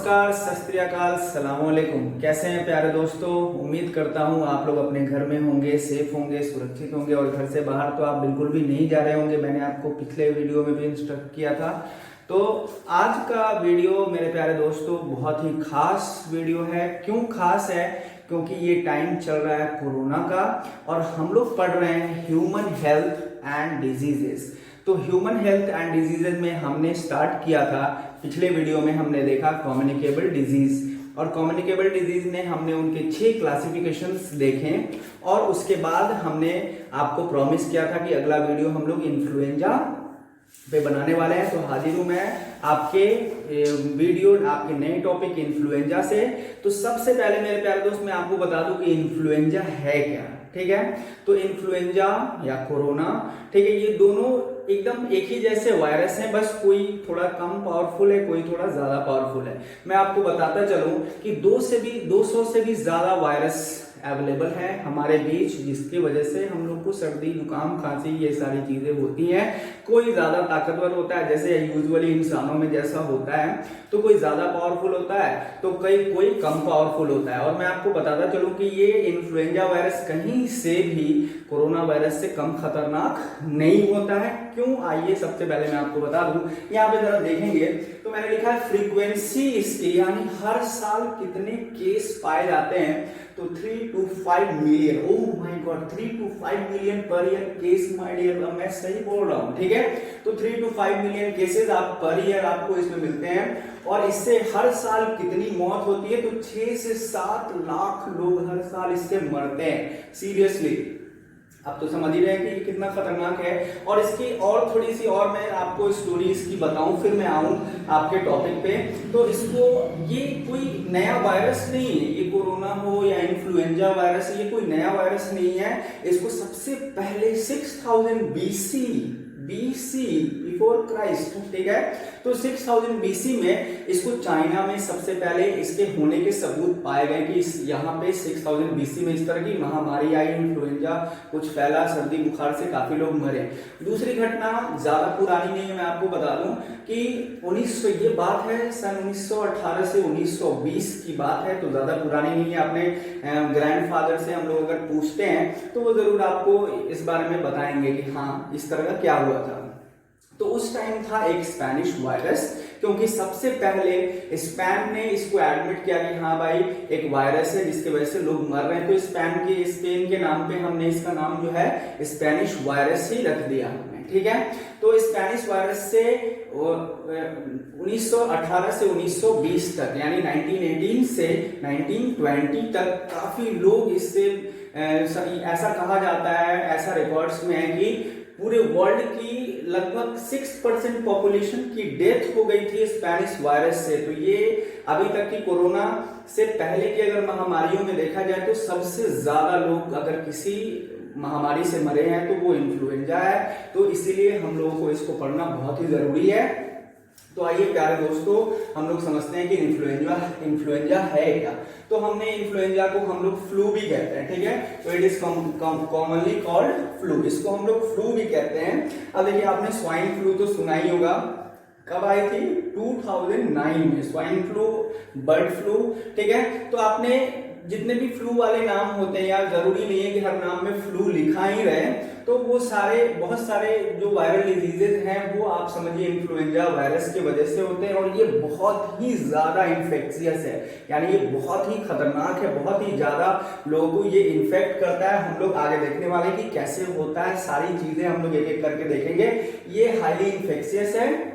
नमस्कार, सत श्री अकाल, सलाम वालेकुम। कैसे हैं प्यारे दोस्तों। उम्मीद करता हूं आप लोग अपने घर में होंगे, सेफ होंगे, सुरक्षित होंगे और घर से बाहर तो आप बिल्कुल भी नहीं जा रहे होंगे। मैंने आपको पिछले वीडियो में भी इंस्ट्रक्ट किया था। तो आज का वीडियो मेरे प्यारे दोस्तों बहुत ही खास वीडियो है। क्यों खास है? क्योंकि ये टाइम चल रहा है कोरोना का और हम लोग पढ़ रहे हैं ह्यूमन हेल्थ एंड डिजीजेस। तो ह्यूमन हेल्थ एंड डिजीजेज में हमने स्टार्ट किया था, पिछले वीडियो में हमने देखा कम्युनिकेबल डिजीज, और कम्युनिकेबल डिजीज में हमने उनके 6 क्लासिफिकेशंस देखे और उसके बाद हमने आपको प्रॉमिस किया था कि अगला वीडियो हम लोग इन्फ्लुएंजा पे बनाने वाले हैं। तो हाजिर हूं मैं आपके वीडियो, आपके नए टॉपिक इन्फ्लुएंजा से। तो सबसे पहले मेरे प्यारे दोस्त मैं आपको बता दूं कि इन्फ्लुएंजा है क्या। ठीक है, तो इन्फ्लुएंजा या कोरोना, ठीक है, ये दोनों एकदम एक ही जैसे वायरस हैं, बस कोई थोड़ा कम पावरफुल है, कोई थोड़ा ज्यादा पावरफुल है। मैं आपको बताता चलूं कि 200 से भी ज्यादा वायरस अवेलेबल है हमारे बीच, जिसकी वजह से हम लोग को सर्दी, जुकाम, खांसी ये सारी चीजें होती हैं। कोई ज्यादा ताकतवर होता है, जैसे यूजुअली इंसानों में जैसा होता है, तो कोई ज्यादा पावरफुल होता है तो कोई कम पावरफुल होता है। और मैं आपको बताता चलूं कि ये इन्फ्लुएंजा वायरस कहीं से भी कोरोना वायरस से कम खतरनाक नहीं होता है। क्यों? आइए सबसे पहले मैं आपको बता दूं। यहाँ पे जरा देखेंगे तो मैंने लिखा है फ्रीक्वेंसी इसकी, यानी हर साल कितने केस पाए जाते हैं। तो 3 to 5 million, oh my god, 3 to 5 million per year case, my dear, मैं सही बोल रहा हूँ। ठीक है, तो 3 to 5 मिलियन केसेस आप पर ईयर आपको इसमें मिलते हैं। और इससे हर साल कितनी मौत होती है? तो 6 से 7 लाख लोग हर साल इससे मरते हैं। सीरियसली, आप तो समझ ही रहे हैं कि ये कितना खतरनाक है। और इसकी और थोड़ी सी और मैं आपको स्टोरी इसकी बताऊं, फिर मैं आऊं आपके टॉपिक पे। तो इसको, ये कोई नया वायरस नहीं है, ये कोरोना हो या इन्फ्लुएंजा वायरस, ये कोई नया वायरस नहीं है। इसको सबसे पहले 6000 बीसी बिफोर क्राइस्ट, ठीक है, तो 6000 बीसी में इसको चाइना में सबसे पहले इसके होने के सबूत पाए गए कि यहाँ पे 6000 बीसी में इस तरह की महामारी आई, इन्फ्लुएंजा कुछ फैला, सर्दी बुखार से काफी लोग मरे। दूसरी घटना ज्यादा पुरानी नहीं है, मैं आपको बता दूं कि 1900, ये बात है सन 1918 से 1920 की बात है, तो ज्यादा पुरानी नहीं है। अपने ग्रैंडफादर से हम लोग अगर पूछते हैं तो वो जरूर आपको इस बारे में बताएंगे कि हाँ इस तरह का क्या हुआ था। तो उस टाइम था एक स्पेनिश वायरस, क्योंकि सबसे पहले स्पेन ने इसको एडमिट किया कि हाँ भाई एक वायरस है जिसकी वजह से लोग मर रहे हैं। तो स्पेन के नाम पे हमने इसका नाम जो है स्पेनिश वायरस ही रख दिया हमने। ठीक है, तो स्पेनिश वायरस से 1918 से 1920 तक, यानी 1918 से 1920 तक काफी लोग इससे, ऐसा कहा जाता है, ऐसा रिकॉर्ड्स में है कि पूरे वर्ल्ड की लगभग 6% पॉपुलेशन की डेथ हो गई थी स्पेनिश वायरस से। तो ये अभी तक की कोरोना से पहले की अगर महामारियों में देखा जाए तो सबसे ज्यादा लोग अगर किसी महामारी से मरे हैं तो वो इन्फ्लुएंजा है। तो इसीलिए हम लोगों को इसको पढ़ना बहुत ही जरूरी है। तो आइए प्यारे दोस्तों, हम लोग समझते हैं कि इन्फ्लुएंजा है क्या। तो हमने इन्फ्लुएंजा को हम लोग फ्लू भी कहते हैं। ठीक है, तो it is commonly called flu, इसको हम लोग फ्लू भी कहते हैं। अब देखिए, आपने स्वाइन फ्लू तो सुना ही होगा, कब आई थी? 2009 में स्वाइन फ्लू, बर्ड फ्लू। ठीक है, तो आपने जितने भी फ्लू वाले नाम होते हैं, यार जरूरी नहीं है कि हर नाम में फ्लू लिखा ही रहे, तो वो सारे, बहुत सारे जो वायरल डिजीजेज हैं वो आप समझिए इन्फ्लुएंजा वायरस की वजह से होते हैं। और ये बहुत ही ज्यादा इन्फेक्शियस है, यानी ये बहुत ही खतरनाक है, बहुत ही ज्यादा लोगों को ये इन्फेक्ट करता है। हम लोग आगे देखने वाले कि कैसे होता है, सारी चीजें हम लोग एक एक करके देखेंगे। ये हाईली इन्फेक्शियस है।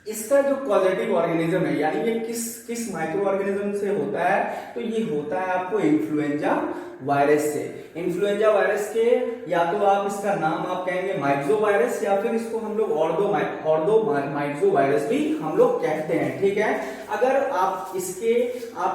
इसका जो पॉजिटिव ऑर्गेनिज्म है, यानी ये किस माइक्रो ऑर्गेनिज्म से होता है? तो ये होता है आपको इन्फ्लुएंजा वायरस से। इन्फ्लुएंजा वायरस के या तो आप इसका नाम आप कहेंगे माइक्सो वायरस, या फिर इसको हम लोग ऑर्डो माइक्सो वायरस भी हम लोग कहते हैं। ठीक है, अगर आप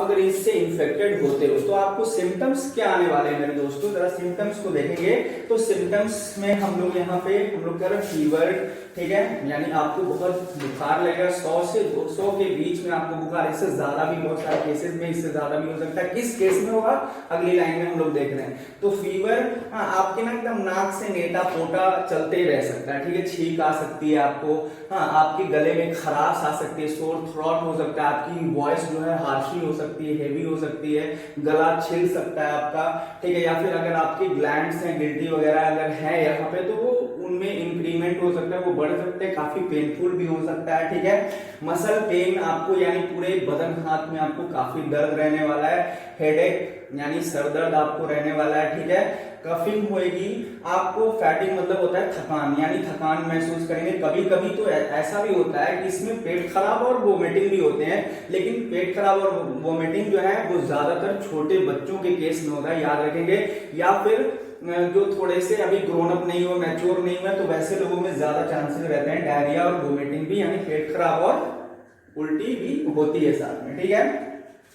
अगर इससे इन्फेक्टेड होते हो तो आपको सिम्टम्स क्या आने वाले हैं मेरे दोस्तों, जरा सिम्टम्स को देखेंगे। तो सिम्टम्स में हम लोग यहाँ पे हम लोग कह रहे हैं फीवर। ठीक है, यानी आपको बहुत बुखार लगेगा, 100 से 200 के बीच में आपको बुखार, इससे ज्यादा भी बहुत सारे केसेस में इससे ज्यादा भी हो सकता है। किस केस में होगा अगली लाइन में हम लोग देख रहे हैं। तो फीवर, आपके ना एकदम नाक से नेटा पोटा चलते ही रह सकता है। ठीक है, छींक आ सकती है आपको, हाँ आपके गले में खराश आ सकती है, सोर थ्रोट हो सकता सकता है, आपकी वॉइस जो है हार्शी हो सकती है, हेवी हो सकती है, गला छिल सकता है आपका, ठीक है। या फिर अगर आपके ग्लैंड्स हैं, गिल्टी वगैरह अगर है यहाँ पे, तो वो उनमें इंक्रीमेंट हो सकता है, वो बढ़ सकते हैं, काफी पेनफुल भी हो सकता है, ठीक है। मसल पेन आपको यानी पूरे बदन हाथ में आपको काफी दर्द रहने वाला है, हेडेक यानी सर दर्द आपको रहने वाला है, ठीक है। कफिंग होएगी आपको, फैटिंग मतलब होता है थकान, यानी थकान महसूस करेंगे। कभी कभी तो ऐसा भी होता है कि इसमें पेट खराब और वोमिटिंग भी होते हैं, लेकिन पेट खराब और वोमिटिंग जो है वो ज्यादातर छोटे बच्चों के केस में होता है, याद रखेंगे। या फिर जो थोड़े से अभी ग्रोन अप नहीं हुए, मैच्योर नहीं हुए, तो वैसे लोगों में ज्यादा चांसेस रहते हैं डायरिया और वोमिटिंग भी, यानी पेट खराब और उल्टी भी होती है साथ में, ठीक है।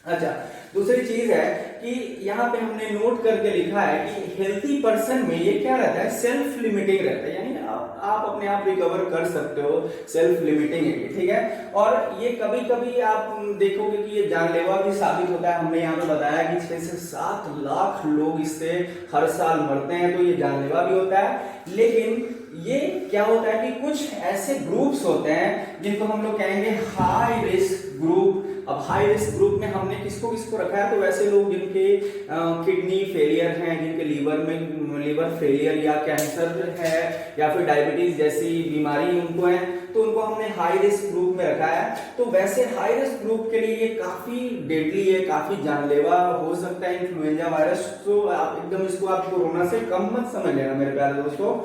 अच्छा, दूसरी चीज है कि यहाँ पे हमने नोट करके लिखा है कि हेल्थी पर्सन में ये क्या रहता है, सेल्फ लिमिटिंग रहता है, यानी आप अपने आप रिकवर कर सकते हो, सेल्फ लिमिटिंग है ये, ठीक है। और ये कभी कभी आप देखोगे कि ये जानलेवा भी साबित होता है। हमने यहाँ पे बताया कि 6 से 7 लाख लोग इससे हर साल मरते हैं, तो ये जानलेवा भी होता है। लेकिन ये क्या होता है कि कुछ ऐसे ग्रुप्स होते हैं जिनको हम लोग कहेंगे हाई रिस्क ग्रुप। अब हाई रिस्क ग्रुप में हमने किसको किसको रखा है, तो वैसे लोग जिनके किडनी फेलियर है, जिनके लीवर फेलियर या कैंसर है, या फिर डायबिटीज जैसी बीमारी उनको है, तो उनको हमने हाई रिस्क ग्रुप में रखा है। तो वैसे हाई रिस्क ग्रुप के लिए ये काफी डेडली है, काफी जानलेवा हो सकता है इन्फ्लुएंजा वायरस। तो आप एकदम इसको आप कोरोना से कम मत समझ लेना मेरे प्यारे दोस्तों।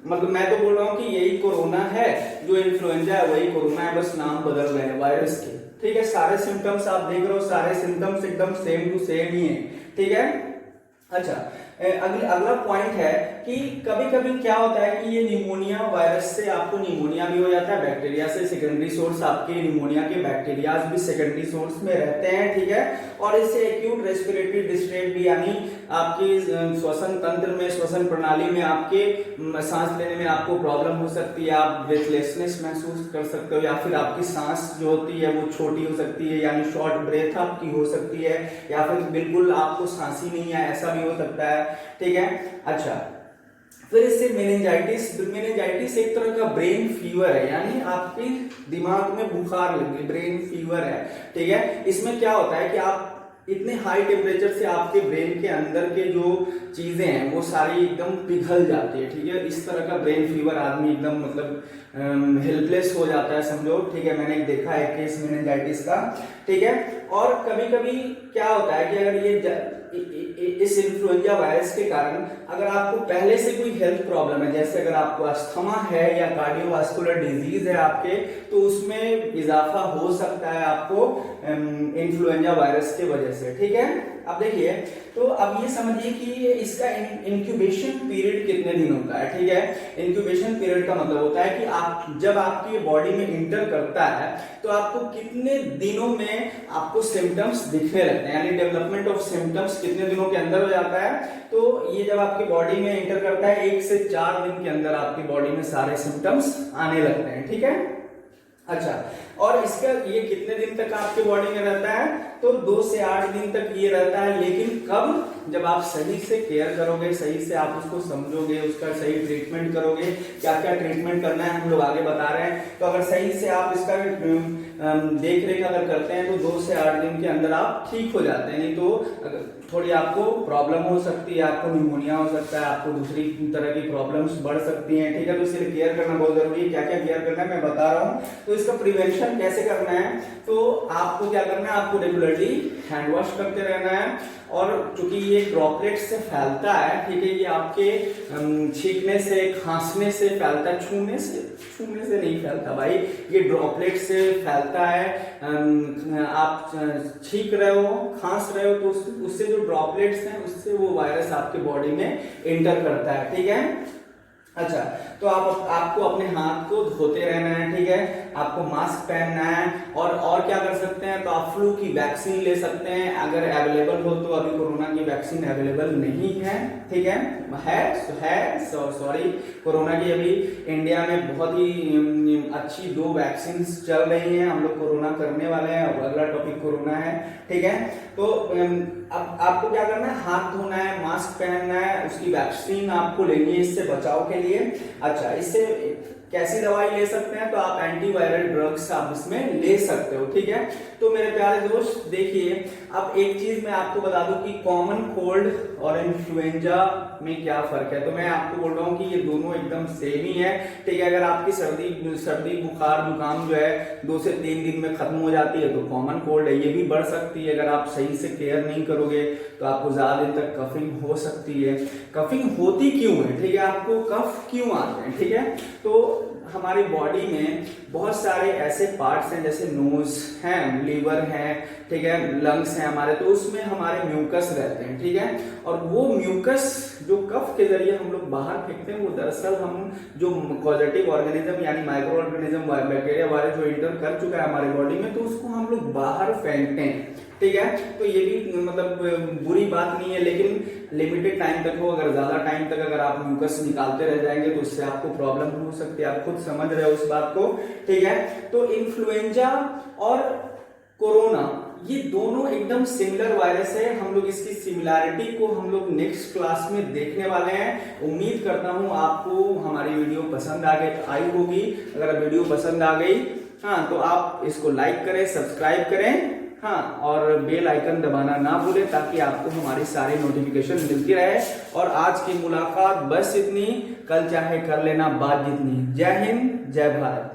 मतलब मैं तो बोल रहा हूँ कि यही कोरोना है, जो इन्फ्लुएंजा है वही कोरोना है, बस नाम बदल रहे हैं वायरस के, ठीक है। सारे सिम्टम्स आप देख रहे हो, सारे सिम्टम्स एकदम सेम टू सेम ही है, ठीक है। अच्छा, अगला पॉइंट है कि कभी कभी क्या होता है कि ये निमोनिया वायरस से आपको निमोनिया भी हो जाता है, बैक्टीरिया से सेकेंडरी सोर्स, आपके निमोनिया के बैक्टीरियाज भी सेकेंडरी सोर्स में रहते हैं, ठीक है। और इससे एक्यूट रेस्पिरेटरी डिस्ट्रेस भी, यानी आपकी श्वसन तंत्र में, श्वसन प्रणाली में आपके सांस लेने में आपको प्रॉब्लम हो सकती है, आप ब्रेथलेसनेस महसूस कर सकते हो, या फिर आपकी सांस जो होती है वो छोटी हो सकती है, यानी शॉर्ट ब्रेथ आपकी हो सकती है, या फिर बिल्कुल आपको सांस ही नहीं है, ऐसा भी हो सकता है, ठीक है। अच्छा, फिर इससे मेनिंजाइटिस एक तरह का ब्रेन फीवर है, यानी आपके दिमाग में बुखार लगी, ब्रेन फीवर है, ठीक है। इसमें क्या होता है कि आप इतने हाई टेम्परेचर से आपके ब्रेन के अंदर के जो चीजें हैं वो सारी एकदम पिघल जाती है, ठीक है। इस तरह का ब्रेन फीवर, आदमी एकदम मतलब हेल्पलेस हो जाता है, समझो, ठीक है। मैंने देखा है केस मेनिंजाइटिस का, ठीक है। और कभी कभी क्या होता है कि अगर ये इस इन्फ्लुएंजा वायरस के कारण अगर आपको पहले से कोई हेल्थ प्रॉब्लम है, जैसे अगर आपको अस्थमा है या कार्डियोवास्कुलर डिजीज है आपके, तो उसमें इजाफा हो सकता है आपको इन्फ्लुएंजा वायरस के वजह से, ठीक है। अब देखिए, तो अब ये समझिए कि इसका इंक्यूबेशन पीरियड कितने दिनों का है, ठीक है। इंक्यूबेशन पीरियड का मतलब होता है कि आप जब आपकी बॉडी में इंटर करता है तो आपको कितने दिनों में आपको सिम्टम्स दिखने लगते हैं, यानी डेवलपमेंट ऑफ सिम्टम्स कितने दिनों के अंदर हो जाता है। तो ये जब आपकी बॉडी में इंटर करता है 1 से 4 दिन के अंदर आपकी बॉडी में सारे सिम्टम्स आने लगते हैं, ठीक है। अच्छा, और इसका ये कितने दिन तक आपके बॉडी में रहता है, तो 2 से 8 दिन तक ये रहता है। लेकिन कब, जब आप सही से केयर करोगे, सही से आप उसको समझोगे, उसका सही ट्रीटमेंट करोगे, क्या क्या ट्रीटमेंट करना है हम लोग आगे बता रहे हैं। तो अगर सही से आप इसका देख रेख अगर करते हैं तो 2 से 8 दिन के अंदर आप ठीक हो जाते हैं। नहीं तो थोड़ी आपको प्रॉब्लम हो सकती है, आपको निमोनिया हो सकता है, आपको दूसरी तरह की प्रॉब्लम्स बढ़ सकती हैं, ठीक है। तो इसलिए केयर करना बहुत जरूरी है। क्या क्या केयर करना है मैं बता रहा हूँ। तो इसका प्रिवेंशन कैसे करना है, तो आपको क्या करना है, आपको रेगुलरली हैंड वॉश करते रहना है। और चूंकि ये ड्रॉपलेट से फैलता है, ठीक है, ये आपके छींकने से, खांसने से फैलता है, छूने से नहीं फैलता भाई, ये ड्रॉपलेट से फैलता है। आप छींक रहे हो, खांस रहे हो, तो उससे जो ड्रॉपलेट्स हैं उससे वो वायरस आपके बॉडी में एंटर करता है, ठीक है। अच्छा, तो आपको अपने हाथ को धोते रहना है, ठीक है। आपको मास्क पहनना है, और क्या कर सकते हैं, तो आप फ्लू की वैक्सीन ले सकते हैं अगर अवेलेबल हो। तो अभी कोरोना की वैक्सीन अवेलेबल नहीं है, ठीक है। सॉरी, कोरोना की अभी इंडिया में बहुत ही अच्छी 2 वैक्सीन चल रही हैं, हम लोग कोरोना करने वाले हैं। अगला टॉपिक कोरोना है, ठीक है। तो अब आपको क्या करना है, हाथ धोना है, मास्क पहनना है, उसकी वैक्सीन आपको लेनी है इससे बचाव के लिए। अच्छा, इससे कैसी दवाई ले सकते हैं, तो आप एंटीवायरल ड्रग्स आप इसमें ले सकते हो, ठीक है। तो मेरे प्यारे दोस्त देखिए, अब एक चीज मैं आपको बता दूं कि कॉमन कोल्ड और इन्फ्लुएंजा में क्या फर्क है। तो मैं आपको बोल रहा हूँ कि ये दोनों एकदम सेम ही है, ठीक है। अगर आपकी सर्दी बुखार जुकाम जो है 2 से 3 दिन में खत्म हो जाती है तो कॉमन कोल्ड है, ये भी बढ़ सकती है। अगर आप सही से केयर नहीं करोगे तो आपको ज्यादा दिन तक कफिंग हो सकती है। कफिंग होती क्यों है, ठीक है, आपको कफ क्यों आते हैं, ठीक है। तो हमारी बॉडी में बहुत सारे ऐसे पार्ट्स हैं, जैसे नोज है, लीवर है, ठीक है, लंग्स हैं हमारे, तो उसमें हमारे म्यूकस रहते हैं, ठीक है। और वो म्यूकस जो कफ के जरिए हम लोग बाहर फेंकते हैं, वो दरअसल हम जो पॉजिटिव ऑर्गेनिज्म यानी माइक्रो ऑर्गेनिज्म बैक्टीरिया वायरस जो इंटर कर चुका है हमारे बॉडी में, तो उसको हम लोग बाहर फेंकते हैं, ठीक है। तो ये भी मतलब बुरी बात नहीं है, लेकिन लिमिटेड टाइम तक हो। अगर ज्यादा टाइम तक अगर आप म्यूकस निकालते रह जाएंगे तो उससे आपको प्रॉब्लम हो सकती है, आप खुद समझ रहे हो उस बात को, ठीक है। तो इन्फ्लुएंजा और कोरोना ये दोनों एकदम सिमिलर वायरस है। हम लोग इसकी सिमिलैरिटी को हम लोग नेक्स्ट क्लास में देखने वाले हैं। उम्मीद करता हूं आपको हमारी वीडियो पसंद आई होगी। अगर वीडियो पसंद आ गई हाँ तो आप इसको लाइक करें, सब्सक्राइब करें, हाँ, और बेल आइकन दबाना ना भूलें ताकि आपको हमारी सारी नोटिफिकेशन मिलती रहे। और आज की मुलाकात बस इतनी, कल चाहे कर लेना बात जितनी। जय हिंद, जय भारत।